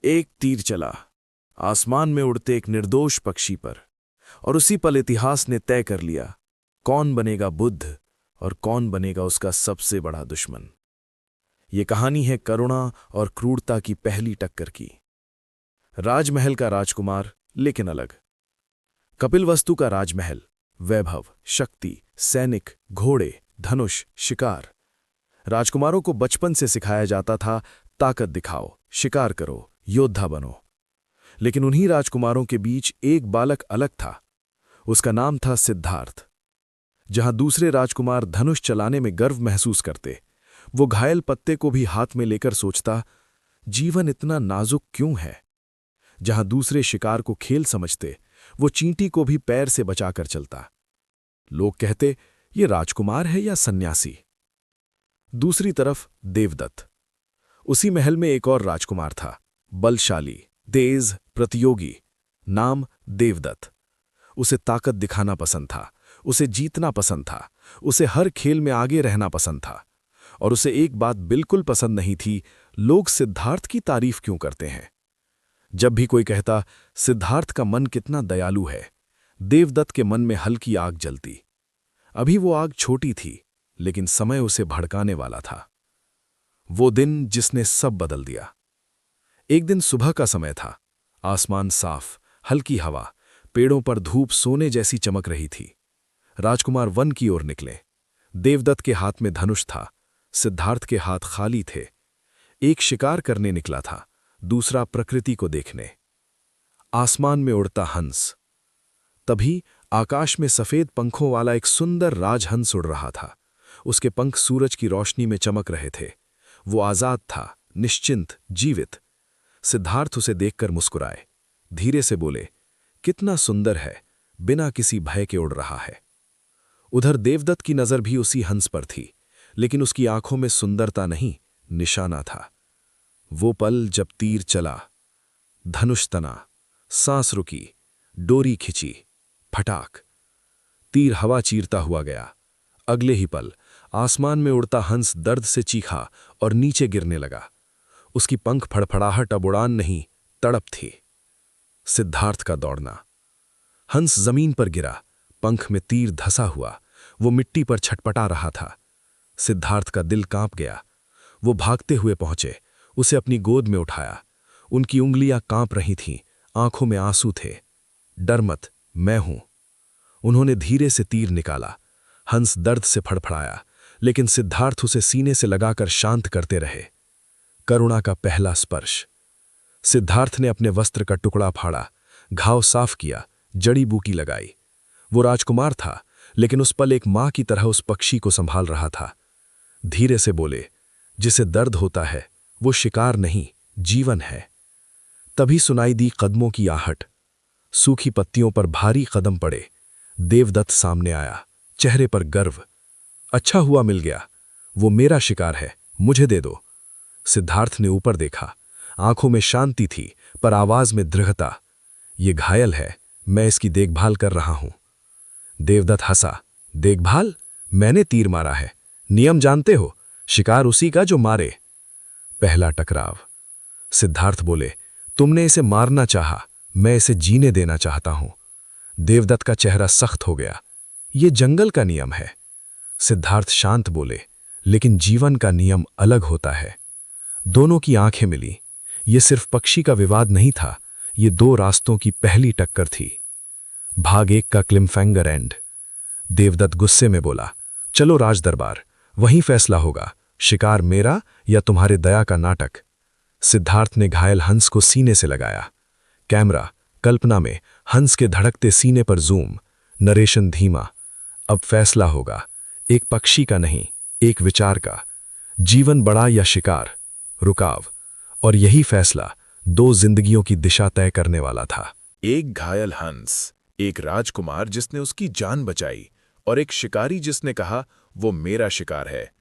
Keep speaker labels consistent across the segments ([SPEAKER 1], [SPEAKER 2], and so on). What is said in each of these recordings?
[SPEAKER 1] एक तीर चला आसमान में उड़ते एक निर्दोष पक्षी पर, और उसी पल इतिहास ने तय कर लिया कौन बनेगा बुद्ध और कौन बनेगा उसका सबसे बड़ा दुश्मन। ये कहानी है करुणा और क्रूरता की पहली टक्कर की। राजमहल का राजकुमार लेकिन अलग। कपिलवस्तु का राजमहल, वैभव, शक्ति, सैनिक, घोड़े, धनुष, शिकार। राजकुमारों को बचपन से सिखाया जाता था ताकत दिखाओ, शिकार करो, योद्धा बनो। लेकिन उन्हीं राजकुमारों के बीच एक बालक अलग था। उसका नाम था सिद्धार्थ। जहां दूसरे राजकुमार धनुष चलाने में गर्व महसूस करते, वो घायल पत्ते को भी हाथ में लेकर सोचता, जीवन इतना नाजुक क्यों है। जहां दूसरे शिकार को खेल समझते, वो चींटी को भी पैर से बचाकर चलता। लोग कहते, ये राजकुमार है या सन्यासी। दूसरी तरफ देवदत्त। उसी महल में एक और राजकुमार था, बलशाली, तेज, प्रतियोगी। नाम देवदत्त। उसे ताकत दिखाना पसंद था, उसे जीतना पसंद था, उसे हर खेल में आगे रहना पसंद था। और उसे एक बात बिल्कुल पसंद नहीं थी, लोग सिद्धार्थ की तारीफ क्यों करते हैं। जब भी कोई कहता सिद्धार्थ का मन कितना दयालु है, देवदत्त के मन में हल्की आग जलती। अभी वो आग छोटी थी, लेकिन समय उसे भड़काने वाला था। वो दिन जिसने सब बदल दिया। एक दिन सुबह का समय था। आसमान साफ, हल्की हवा, पेड़ों पर धूप सोने जैसी चमक रही थी। राजकुमार वन की ओर निकले। देवदत्त के हाथ में धनुष था, सिद्धार्थ के हाथ खाली थे। एक शिकार करने निकला था, दूसरा प्रकृति को देखने। आसमान में उड़ता हंस। तभी आकाश में सफेद पंखों वाला एक सुंदर राजहंस उड़ रहा था। उसके पंख सूरज की रोशनी में चमक रहे थे। वो आजाद था, निश्चिंत, जीवित। सिद्धार्थ उसे देखकर मुस्कुराए, धीरे से बोले, कितना सुंदर है, बिना किसी भय के उड़ रहा है। उधर देवदत्त की नजर भी उसी हंस पर थी, लेकिन उसकी आंखों में सुंदरता नहीं, निशाना था। वो पल जब तीर चला, धनुष तना, सांस रुकी, डोरी खिंची, फटाक, तीर हवा चीरता हुआ गया। अगले ही पल आसमान में उड़ता हंस दर्द से चीखा और नीचे गिरने लगा। उसकी पंख फड़फड़ाहट अब उड़ान नहीं, तड़प थी। सिद्धार्थ का दौड़ना। हंस जमीन पर गिरा, पंख में तीर धंसा हुआ। वो मिट्टी पर छटपटा रहा था। सिद्धार्थ का दिल कांप गया। वो भागते हुए पहुंचे, उसे अपनी गोद में उठाया। उनकी उंगलियां कांप रही थीं, आंखों में आंसू थे। डर मत, मैं हूं। उन्होंने धीरे से तीर निकाला। हंस दर्द से फड़फड़ाया, लेकिन सिद्धार्थ उसे सीने से लगाकर शांत करते रहे। करुणा का पहला स्पर्श। सिद्धार्थ ने अपने वस्त्र का टुकड़ा फाड़ा, घाव साफ किया, जड़ी बूटी लगाई। वो राजकुमार था, लेकिन उस पल एक मां की तरह उस पक्षी को संभाल रहा था। धीरे से बोले, जिसे दर्द होता है वो शिकार नहीं, जीवन है। तभी सुनाई दी कदमों की आहट। सूखी पत्तियों पर भारी कदम पड़े। देवदत्त सामने आया, चेहरे पर गर्व। अच्छा हुआ मिल गया, वो मेरा शिकार है, मुझे दे दो। सिद्धार्थ ने ऊपर देखा। आंखों में शांति थी, पर आवाज में दृढ़ता। ये घायल है, मैं इसकी देखभाल कर रहा हूं। देवदत्त हंसा, देखभाल? मैंने तीर मारा है, नियम जानते हो, शिकार उसी का जो मारे। पहला टकराव। सिद्धार्थ बोले, तुमने इसे मारना चाहा, मैं इसे जीने देना चाहता हूं। देवदत्त का चेहरा सख्त हो गया, ये जंगल का नियम है। सिद्धार्थ शांत बोले, लेकिन जीवन का नियम अलग होता है। दोनों की आंखें मिली। ये सिर्फ पक्षी का विवाद नहीं था, ये दो रास्तों की पहली टक्कर थी। भाग 1 का क्लिमफैंगर एंड। देवदत्त गुस्से में बोला, चलो राज दरबार, वहीं फैसला होगा, शिकार मेरा या तुम्हारे दया का नाटक। सिद्धार्थ ने घायल हंस को सीने से लगाया। कैमरा कल्पना में हंस के धड़कते सीने पर जूम। नरेशन धीमा। अब फैसला होगा, एक पक्षी का नहीं, एक विचार का। जीवन बड़ा या शिकार, रुकाव। और यही फैसला दो जिंदगियों की दिशा तय करने वाला था।
[SPEAKER 2] एक घायल हंस, एक राजकुमार जिसने उसकी जान बचाई, और एक शिकारी जिसने कहा वो मेरा शिकार है।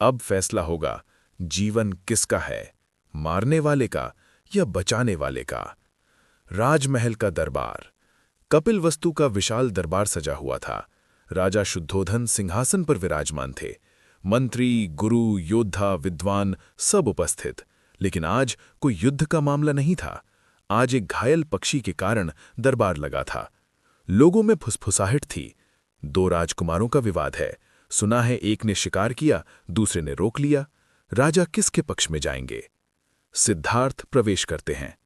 [SPEAKER 2] अब फैसला होगा, जीवन किसका है, मारने वाले का या बचाने वाले का। राजमहल का दरबार। कपिलवस्तु का विशाल दरबार सजा हुआ था। राजा शुद्धोधन सिंहासन पर विराजमान थे। मंत्री, गुरु, योद्धा, विद्वान सब उपस्थित। लेकिन आज कोई युद्ध का मामला नहीं था। आज एक घायल पक्षी के कारण दरबार लगा था। लोगों में फुसफुसाहट थी। दो राजकुमारों का विवाद है। सुना है एक ने शिकार किया, दूसरे ने रोक लिया। राजा किसके पक्ष में जाएंगे? सिद्धार्थ प्रवेश करते हैं।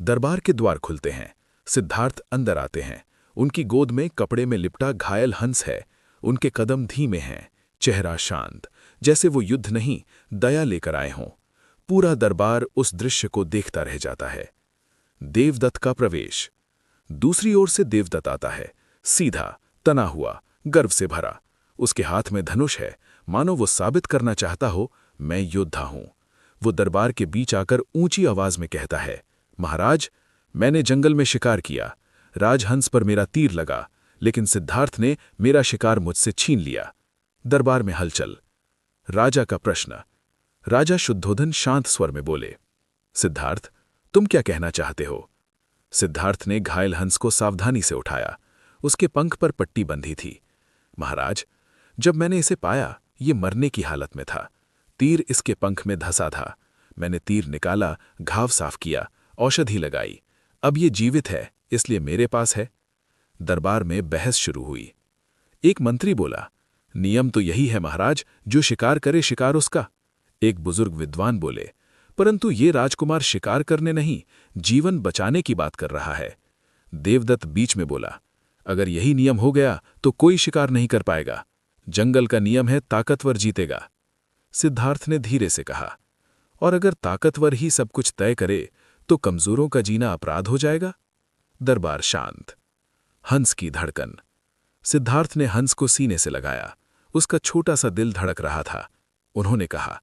[SPEAKER 2] दरबार के द्वार खुलते हैं। सिद्धार्थ अंदर आते हैं। उनकी गोद में कपड़े में लिपटा घायल हंस है। उनके कदम धीमे हैं, चेहरा शांत, जैसे वो युद्ध नहीं, दया लेकर आए हों। पूरा दरबार उस दृश्य को देखता रह जाता है। देवदत्त का प्रवेश। दूसरी ओर से देवदत्त आता है, सीधा, तना हुआ, गर्व से भरा। उसके हाथ में धनुष है, मानो वो साबित करना चाहता हो, मैं योद्धा हूं। वो दरबार के बीच आकर ऊंची आवाज में कहता है, महाराज, मैंने जंगल में शिकार किया। राजहंस पर मेरा तीर लगा, लेकिन सिद्धार्थ ने मेरा शिकार मुझसे छीन लिया। दरबार में हलचल। राजा का प्रश्न। राजा शुद्धोधन शांत स्वर में बोले, सिद्धार्थ, तुम क्या कहना चाहते हो? सिद्धार्थ ने घायल हंस को सावधानी से उठाया। उसके पंख पर पट्टी बंधी थी। महाराज, जब मैंने इसे पाया, ये मरने की हालत में था। तीर इसके पंख में धंसा था। मैंने तीर निकाला, घाव साफ किया, औषधि लगाई। अब ये जीवित है, इसलिए मेरे पास है। दरबार में बहस शुरू हुई। एक मंत्री बोला, नियम तो यही है महाराज, जो शिकार करे शिकार उसका। एक बुजुर्ग विद्वान बोले, परंतु ये राजकुमार शिकार करने नहीं, जीवन बचाने की बात कर रहा है। देवदत्त बीच में बोला, अगर यही नियम हो गया तो कोई शिकार नहीं कर पाएगा। जंगल का नियम है, ताकतवर जीतेगा। सिद्धार्थ ने धीरे से कहा, और अगर ताकतवर ही सब कुछ तय करे तो कमजोरों का जीना अपराध हो जाएगा। दरबार शांत। हंस की धड़कन। सिद्धार्थ ने हंस को सीने से लगाया। उसका छोटा सा दिल धड़क रहा था। उन्होंने कहा,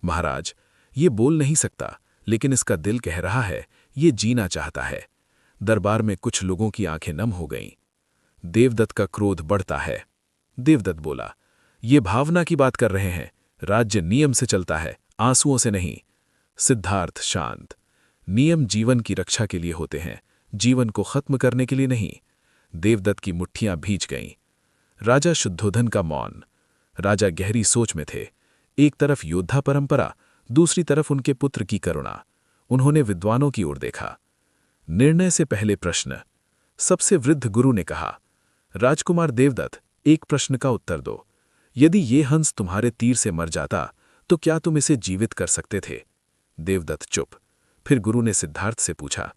[SPEAKER 2] महाराज, ये बोल नहीं सकता, लेकिन इसका दिल कह रहा है, ये जीना चाहता है। दरबार में कुछ लोगों की आंखें नम हो गईं। देवदत्त का क्रोध बढ़ता है। देवदत्त बोला, ये भावना की बात कर रहे हैं। राज्य नियम से चलता है, आंसुओं से नहीं। सिद्धार्थ शांत। नियम जीवन की रक्षा के लिए होते हैं, जीवन को खत्म करने के लिए नहीं। देवदत्त की मुट्ठियां भींच गईं। राजा शुद्धोधन का मौन। राजा गहरी सोच में थे। एक तरफ योद्धा परंपरा, दूसरी तरफ उनके पुत्र की करुणा। उन्होंने विद्वानों की ओर देखा। निर्णय से पहले प्रश्न। सबसे वृद्ध गुरु ने कहा, राजकुमार देवदत्त, एक प्रश्न का उत्तर दो। यदि ये हंस तुम्हारे तीर से मर जाता तो क्या तुम इसे जीवित कर सकते थे? देवदत्त चुप। फिर गुरु ने सिद्धार्थ से पूछा,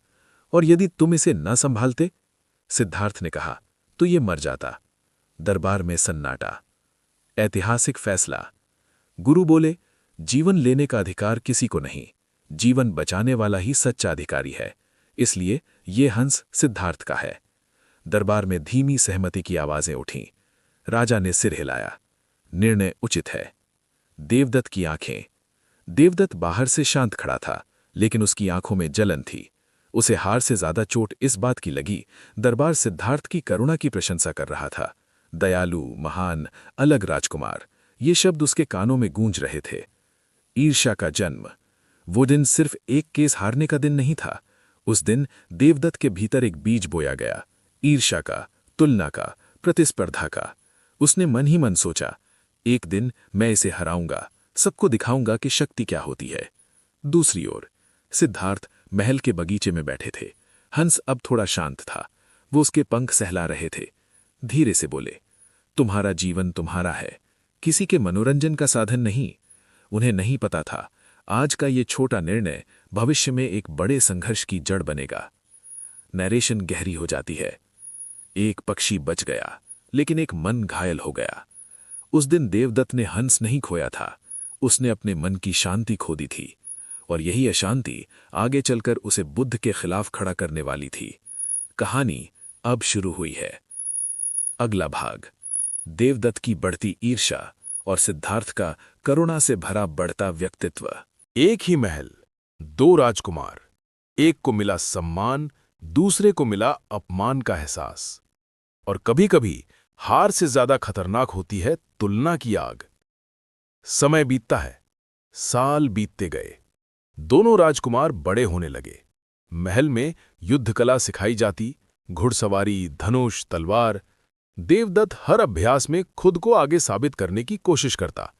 [SPEAKER 2] और यदि तुम इसे न संभालते? सिद्धार्थ ने कहा, तो ये मर जाता। दरबार में सन्नाटा। ऐतिहासिक फैसला। गुरु बोले, जीवन लेने का अधिकार किसी को नहीं, जीवन बचाने वाला ही सच्चा अधिकारी है। इसलिए ये हंस सिद्धार्थ का है। दरबार में धीमी सहमति की आवाजें उठीं। राजा ने सिर हिलाया। निर्णय उचित है। देवदत्त की आंखें। देवदत्त बाहर से शांत खड़ा था, लेकिन उसकी आंखों में जलन थी। उसे हार से ज्यादा चोट इस बात की लगी, दरबार सिद्धार्थ की करुणा की प्रशंसा कर रहा था। दयालु, महान, अलग राजकुमार, ये शब्द उसके कानों में गूंज रहे थे। ईर्ष्या का जन्म। वो दिन सिर्फ एक केस हारने का दिन नहीं था। उस दिन देवदत्त के भीतर एक बीज बोया गया, ईर्ष्या का, तुलना का, प्रतिस्पर्धा का। उसने मन ही मन सोचा, एक दिन मैं इसे हराऊंगा, सबको दिखाऊंगा कि शक्ति क्या होती है। दूसरी ओर सिद्धार्थ महल के बगीचे में बैठे थे। हंस अब थोड़ा शांत था। वो उसके पंख सहला रहे थे। धीरे से बोले, तुम्हारा जीवन तुम्हारा है, किसी के मनोरंजन का साधन नहीं। उन्हें नहीं पता था, आज का ये छोटा निर्णय भविष्य में एक बड़े संघर्ष की जड़ बनेगा। नरेशन गहरी हो जाती है। एक पक्षी बच गया, लेकिन एक मन घायल हो गया। उस दिन देवदत्त ने हंस नहीं खोया था, उसने अपने मन की शांति खो दी थी, और यही अशांति आगे चलकर उसे बुद्ध के खिलाफ खड़ा करने वाली थी। कहानी अब शुरू हुई है। अगला भाग। देवदत्त की बढ़ती ईर्ष्या और सिद्धार्थ का करुणा से भरा बढ़ता व्यक्तित्व।
[SPEAKER 1] एक ही महल, दो राजकुमार। एक को मिला सम्मान, दूसरे को मिला अपमान का एहसास। और कभी-कभी हार से ज्यादा खतरनाक होती है तुलना की आग। समय बीतता है, साल बीतते गए। दोनों राजकुमार बड़े होने लगे। महल में युद्ध कला सिखाई जाती, घुड़सवारी, धनुष, तलवार। देवदत्त हर अभ्यास में खुद को आगे साबित करने की कोशिश करता।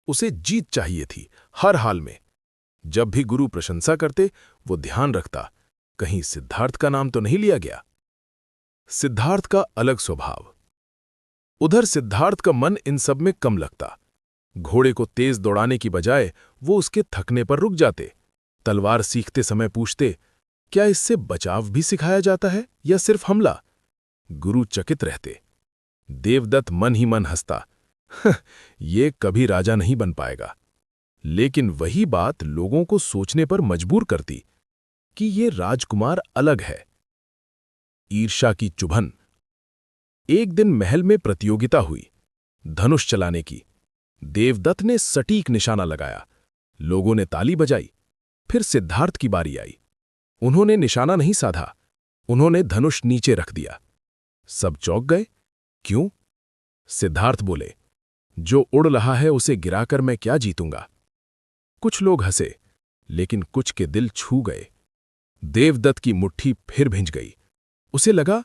[SPEAKER 1] उसे जीत चाहिए थी, हर हाल में।
[SPEAKER 2] जब भी गुरु प्रशंसा करते वो ध्यान रखता, कहीं सिद्धार्थ का नाम तो नहीं लिया गया। सिद्धार्थ का अलग स्वभाव। उधर सिद्धार्थ का मन इन सब में कम लगता। घोड़े को तेज दौड़ाने की बजाय वो उसके थकने पर रुक जाते। तलवार सीखते समय पूछते, क्या इससे बचाव भी सिखाया जाता है या सिर्फ हमला? गुरु चकित रहते। देवदत्त मन ही मन हंसता, ये कभी राजा नहीं बन पाएगा। लेकिन वही बात लोगों को सोचने पर मजबूर करती कि ये राजकुमार अलग है। ईर्ष्या की चुभन। एक दिन महल में प्रतियोगिता हुई, धनुष चलाने की। देवदत्त ने सटीक निशाना लगाया। लोगों ने ताली बजाई। फिर सिद्धार्थ की बारी आई। उन्होंने निशाना नहीं साधा, उन्होंने धनुष नीचे रख दिया। सब चौंक गए। क्यों? सिद्धार्थ बोले, जो उड़ रहा है उसे गिराकर मैं क्या जीतूंगा? कुछ लोग हंसे, लेकिन कुछ के दिल छू गए। देवदत्त की मुट्ठी फिर भिंज गई। उसे लगा,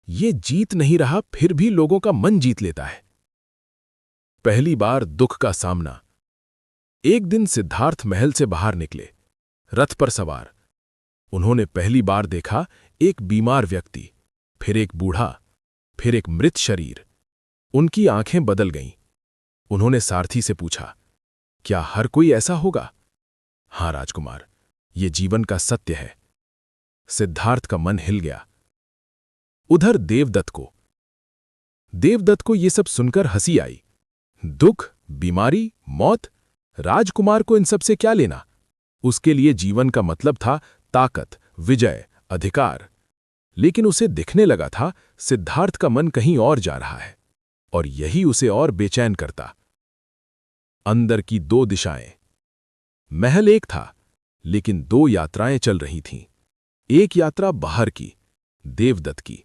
[SPEAKER 2] ये जीत नहीं रहा फिर भी लोगों का मन जीत लेता है। पहली बार दुख का सामना। एक दिन सिद्धार्थ महल से बाहर निकले, रथ पर सवार। उन्होंने पहली बार देखा एक बीमार व्यक्ति, फिर एक बूढ़ा, फिर एक मृत शरीर। उनकी आंखें बदल गईं। उन्होंने सारथी से पूछा, क्या हर कोई ऐसा होगा? हां राजकुमार, ये जीवन का सत्य है। सिद्धार्थ का मन हिल गया। उधर देवदत्त को ये सब सुनकर हंसी आई। दुख, बीमारी, मौत, राजकुमार को इन सब से क्या लेना? उसके लिए जीवन का मतलब था ताकत, विजय, अधिकार। लेकिन उसे दिखने लगा था सिद्धार्थ का मन कहीं और जा रहा है, और यही उसे और बेचैन करता। अंदर की दो दिशाएं। महल एक था, लेकिन दो यात्राएं चल रही थीं। एक यात्रा बाहर की, देवदत्त की,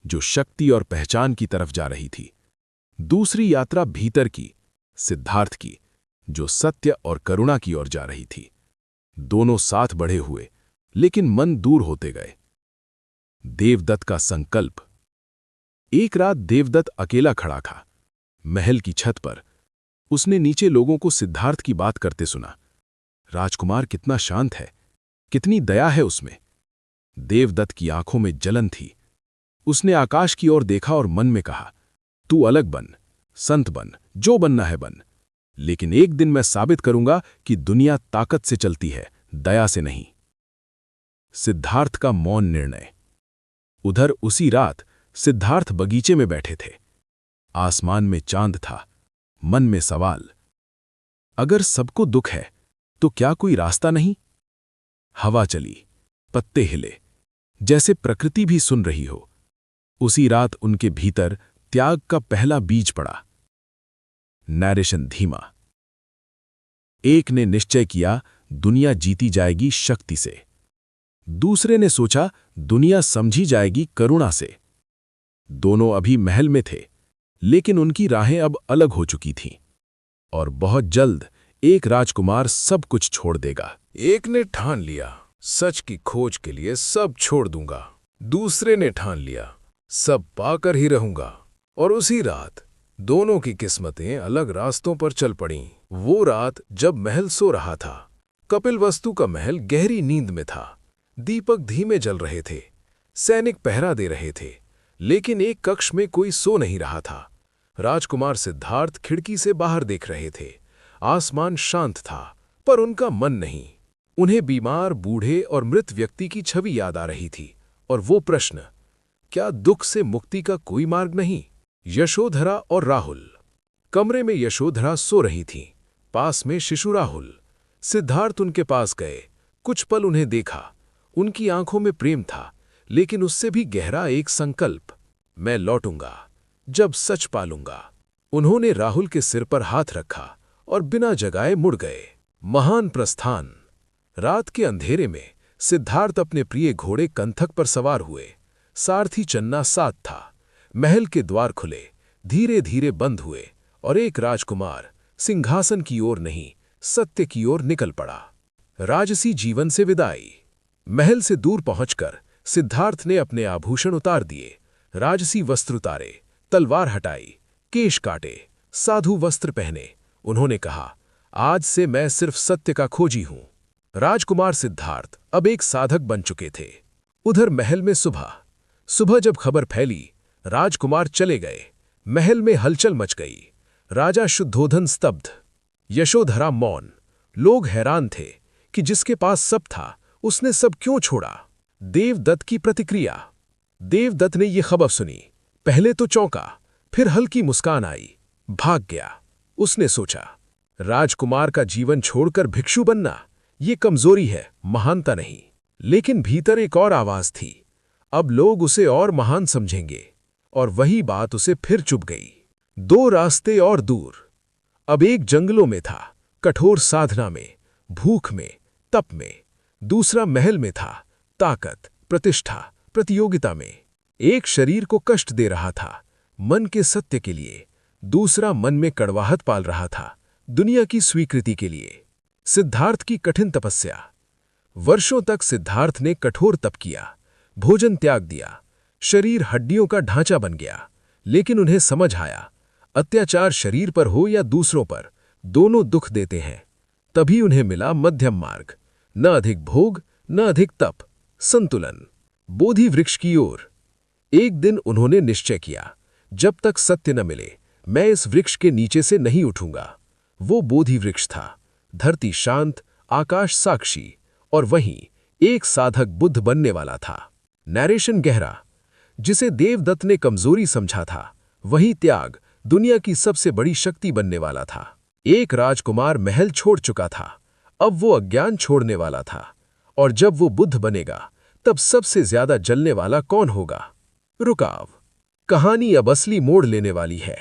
[SPEAKER 2] जो शक्ति और पहचान की तरफ जा रही थी। दूसरी यात्रा भीतर की, सिद्धार्थ की, जो सत्य और करुणा की ओर जा रही थी। दोनों साथ बढ़े हुए, लेकिन मन दूर होते गए। देवदत्त का संकल्प। एक रात देवदत्त अकेला खड़ा था, महल की छत पर। उसने नीचे लोगों को सिद्धार्थ की बात करते सुना। राजकुमार कितना शांत है, कितनी दया है उसमें। देवदत्त की आंखों में जलन थी। उसने आकाश की ओर देखा और मन में कहा, तू अलग बन, संत बन, जो बनना है बन, लेकिन एक दिन मैं साबित करूंगा कि दुनिया ताकत से चलती है, दया से नहीं। सिद्धार्थ का मौन निर्णय। उधर उसी रात सिद्धार्थ बगीचे में बैठे थे। आसमान में चांद था, मन में सवाल, अगर सबको दुख है तो क्या कोई रास्ता नहीं? हवा चली, पत्ते हिले, जैसे प्रकृति भी सुन रही हो। उसी रात उनके भीतर त्याग का पहला बीज पड़ा। नैरेशन धीमा। एक ने निश्चय किया, दुनिया जीती जाएगी शक्ति से। दूसरे ने सोचा, दुनिया समझी जाएगी करुणा से। दोनों अभी महल में थे, लेकिन उनकी राहें अब अलग हो चुकी थीं। और बहुत जल्द एक राजकुमार सब कुछ छोड़ देगा। एक ने ठान लिया, सच की खोज के लिए सब छोड़ दूंगा। दूसरे ने ठान लिया, सब पाकर ही रहूंगा। और उसी रात दोनों की किस्मतें अलग रास्तों पर चल पड़ीं। वो रात जब महल सो रहा था। कपिलवस्तु का महल गहरी नींद में था। दीपक धीमे जल रहे थे, सैनिक पहरा दे रहे थे, लेकिन एक कक्ष में कोई सो नहीं रहा था। राजकुमार सिद्धार्थ खिड़की से बाहर देख रहे थे। आसमान शांत था, पर उनका मन नहीं। उन्हें बीमार, बूढ़े और मृत व्यक्ति की छवि याद आ रही थी, और वो प्रश्न, क्या दुख से मुक्ति का कोई मार्ग नहीं? यशोधरा और राहुल। कमरे में यशोधरा सो रही थीं, पास में शिशु राहुल। सिद्धार्थ उनके पास गए, कुछ पल उन्हें देखा। उनकी आंखों में प्रेम था, लेकिन उससे भी गहरा एक संकल्प, मैं लौटूंगा, जब सच पालूंगा। उन्होंने राहुल के सिर पर हाथ रखा और बिना जगाए मुड़ गए। महान प्रस्थान। रात के अंधेरे में सिद्धार्थ अपने प्रिय घोड़े कंथक पर सवार हुए। सारथी चन्ना साथ था। महल के द्वार खुले, धीरे धीरे बंद हुए, और एक राजकुमार सिंहासन की ओर नहीं, सत्य की ओर निकल पड़ा। राजसी जीवन से विदाई। महल से दूर पहुंचकर सिद्धार्थ ने अपने आभूषण उतार दिए, राजसी वस्त्र उतारे, तलवार हटाई, केश काटे, साधु वस्त्र पहने। उन्होंने कहा, आज से मैं सिर्फ सत्य का खोजी हूं। राजकुमार सिद्धार्थ अब एक साधक बन चुके थे। उधर महल में सुबह जब खबर फैली, राजकुमार चले गए। महल में हलचल मच गई। राजा शुद्धोधन स्तब्ध, यशोधरा मौन। लोग हैरान थे कि जिसके पास सब था उसने सब क्यों छोड़ा। देवदत्त की प्रतिक्रिया। देवदत्त ने ये खबर सुनी, पहले तो चौंका, फिर हल्की मुस्कान आई, भाग गया। उसने सोचा, राजकुमार का जीवन छोड़कर भिक्षु बनना ये कमजोरी है, महानता नहीं। लेकिन भीतर एक और आवाज थी, अब लोग उसे और महान समझेंगे। और वही बात उसे फिर चुभ गई। दो रास्ते और दूर। अब एक जंगलों में था, कठोर साधना में, भूख में, तप में। दूसरा महल में था, ताकत, प्रतिष्ठा, प्रतियोगिता में। एक शरीर को कष्ट दे रहा था, मन के सत्य के लिए। दूसरा मन में कड़वाहट पाल रहा था, दुनिया की स्वीकृति के लिए। सिद्धार्थ की कठिन तपस्या। वर्षों तक सिद्धार्थ ने कठोर तप किया, भोजन त्याग दिया, शरीर हड्डियों का ढांचा बन गया। लेकिन उन्हें समझ आया, अत्याचार शरीर पर हो या दूसरों पर, दोनों दुख देते हैं। तभी उन्हें मिला मध्यम मार्ग, न अधिक भोग, न अधिक तप, संतुलन। बोधि वृक्ष की ओर। एक दिन उन्होंने निश्चय किया, जब तक सत्य न मिले मैं इस वृक्ष के नीचे से नहीं उठूंगा। वो बोधि वृक्ष था, धरती शांत, आकाश साक्षी, और वहीं एक साधक बुद्ध बनने वाला था। नैरेशन गहरा। जिसे देवदत्त ने कमजोरी समझा था, वही त्याग दुनिया की सबसे बड़ी शक्ति बनने वाला था। एक राजकुमार महल छोड़ चुका था, अब वो अज्ञान छोड़ने वाला था। और जब वो बुद्ध बनेगा, तब सबसे ज्यादा जलने वाला कौन होगा? रुकाव। कहानी अब असली मोड़ लेने वाली है।